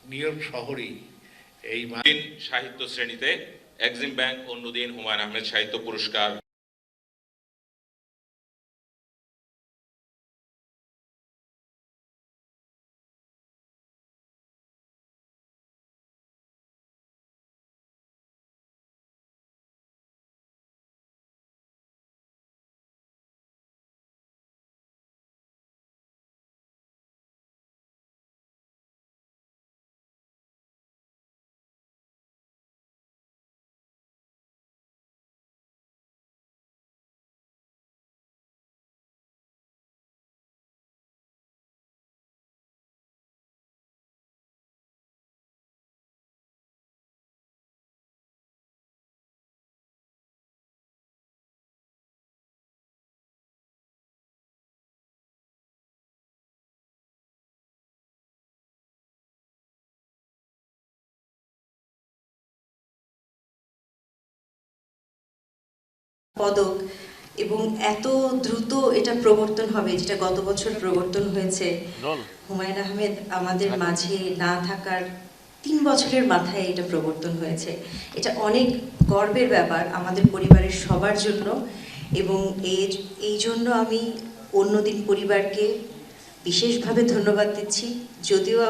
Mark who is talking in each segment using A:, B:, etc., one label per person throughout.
A: New York শহরেই এই
B: সাহিত্য শ্রেণীতে এক্সিম ব্যাংক অন্যদিন হুমায়ুন আহমেদ সাহিত্য পুরস্কার।
C: পদক এবং এত দ্রুত এটা প্রবর্তন হবে, যেটা গত বছর প্রবর্তন হয়েছে। হুমায়ুন আহমেদ আমাদের মাঝে না থাকার 3 বছরের মাথায় এটা প্রবর্তন হয়েছে। এটা অনেক গর্বের ব্যাপার আমাদের পরিবারের সবার জন্য, এবং এই জন্য আমি অন্যদিন পরিবারকে বিশেষভাবে ধন্যবাদ দিচ্ছি। যদিও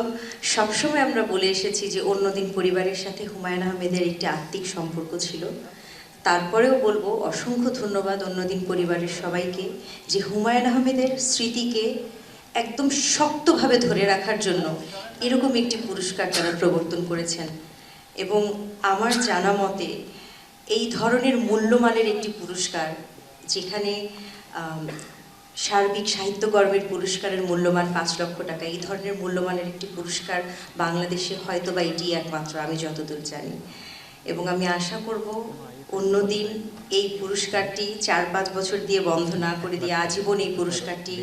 C: সবসময় আমরা বলে এসেছি যে অন্যদিন পরিবারের সাথে হুমায়ুন আহমেদের একটি আত্মিক সম্পর্ক ছিল, তারপরেও বলবো অসংখ্য ধন্যবাদ অন্যদিন পরিবারের সবাইকে যে হুমায়ুন আহমেদের স্মৃতিকে একদম শক্তভাবে ধরে রাখার জন্য এরকম একটি পুরস্কার তারা প্রবর্তন করেছেন। এবং আমার জানা মতে এই ধরনের মূল্যমানের একটি পুরস্কার, যেখানে সার্বিক সাহিত্যকর্মের পুরস্কারের মূল্যমান 5 লক্ষ টাকা, এই ধরনের মূল্যমানের একটি পুরস্কার বাংলাদেশে হয়তো বা এটি একমাত্র, আমি যতদূর জানি। এবং আমি আশা করব অন্যদিন এই পুরস্কারটি 4-5 বছর দিয়ে বন্ধ না করে দিয়ে আজীবন এই পুরস্কারটি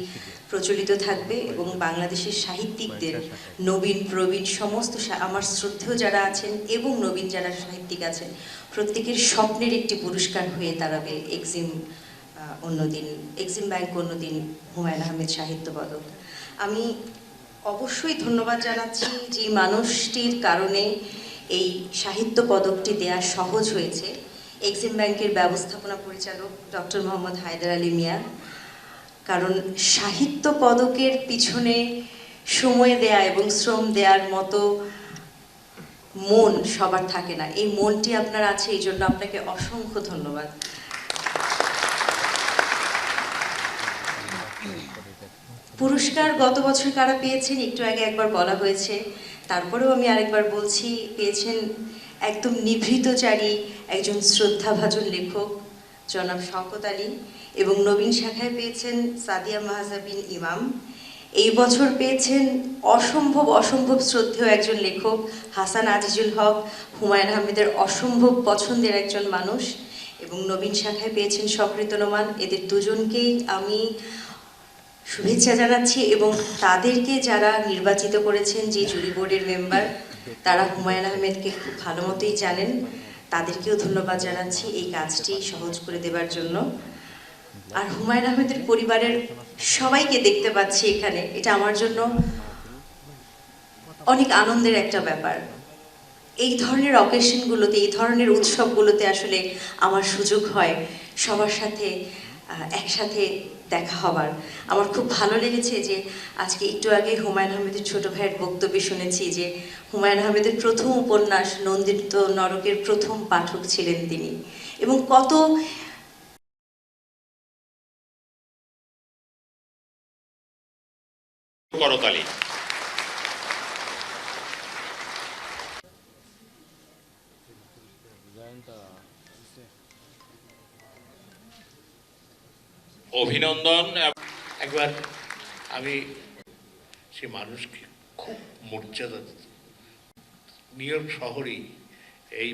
C: প্রচলিত থাকবে, এবং বাংলাদেশের সাহিত্যিকদের নবীন প্রবীণ সমস্ত আমার শ্রদ্ধেয় যারা আছেন এবং নবীন যারা সাহিত্যিক আছেন প্রত্যেকের স্বপ্নের একটি পুরস্কার হয়ে দাঁড়াবে এক্সিম ব্যাংক অন্যদিন হুমায়ুন আহমেদ সাহিত্য পদক। আমি অবশ্যই ধন্যবাদ জানাচ্ছি যে মানুষটির কারণে এই সাহিত্য পদকটি দেয়া সহজ হয়েছে, এক্সিম ব্যাংকের ব্যবস্থাপনা পরিচালক ডক্টর মোহাম্মদ হায়দার আলী মিয়া। কারণ সাহিত্য পদকের পিছনে সময় দেয়া এবং শ্রম দেওয়ার মতো মন সবার থাকে না, এই মনটি আপনার আছে, এই জন্য আপনাকে অসংখ্য ধন্যবাদ। পুরস্কার গত বছর কারা পেয়েছেন একটু আগে একবার বলা হয়েছে, তারপরেও আমি আরেকবার বলছি, পেয়েছেন একদম নিভৃতচারী একজন শ্রদ্ধাভাজন লেখক জনাব শওকত আলী, এবং নবীন শাখায় পেয়েছেন সাদিয়া মাহজাবিন ইমাম। এই বছর পেয়েছেন অসম্ভব শ্রদ্ধেয় একজন লেখক হাসান আজিজুল হক, হুমায়ুন আহমেদের অসম্ভব পছন্দের একজন মানুষ। এবং নবীন শাখায় পেয়েছেন শকরিত নোমান। এদের দুজনকেই আমি শুভেচ্ছা জানাচ্ছি, এবং তাদেরকে যারা নির্বাচিত করেছেন, যে জুরি বোর্ডের মেম্বার, তারা হুমায়ুন আহমেদকে খুব ভালো মতোই জানেন, তাদেরকেও ধন্যবাদ জানাচ্ছি এই কাজটি সহজ করে দেবার জন্য। আর হুমায়ুন আহমেদের পরিবারের সবাইকে দেখতে পাচ্ছি এখানে, এটা আমার জন্য অনেক আনন্দের একটা ব্যাপার। এই ধরনের অকেশনগুলোতে, এই ধরনের উৎসবগুলোতে আসলে আমার সুযোগ হয় সবার সাথে একসাথে দেখা হবার। আমার খুব ভালো লেগেছে যে আজকে একটু আগে হুমায়ুন আহমেদের ছোট ভাইয়ের বক্তব্যে শুনেছি যে হুমায়ুন আহমেদের প্রথম উপন্যাস নন্দিত নরকের প্রথম পাঠক ছিলেন তিনি, এবং কত
B: করতালি। অভিনন্দন।
A: একবার আমি সে মানুষকে খুব মর্যাদা দিত। নিউ ইয়র্ক শহরেই এই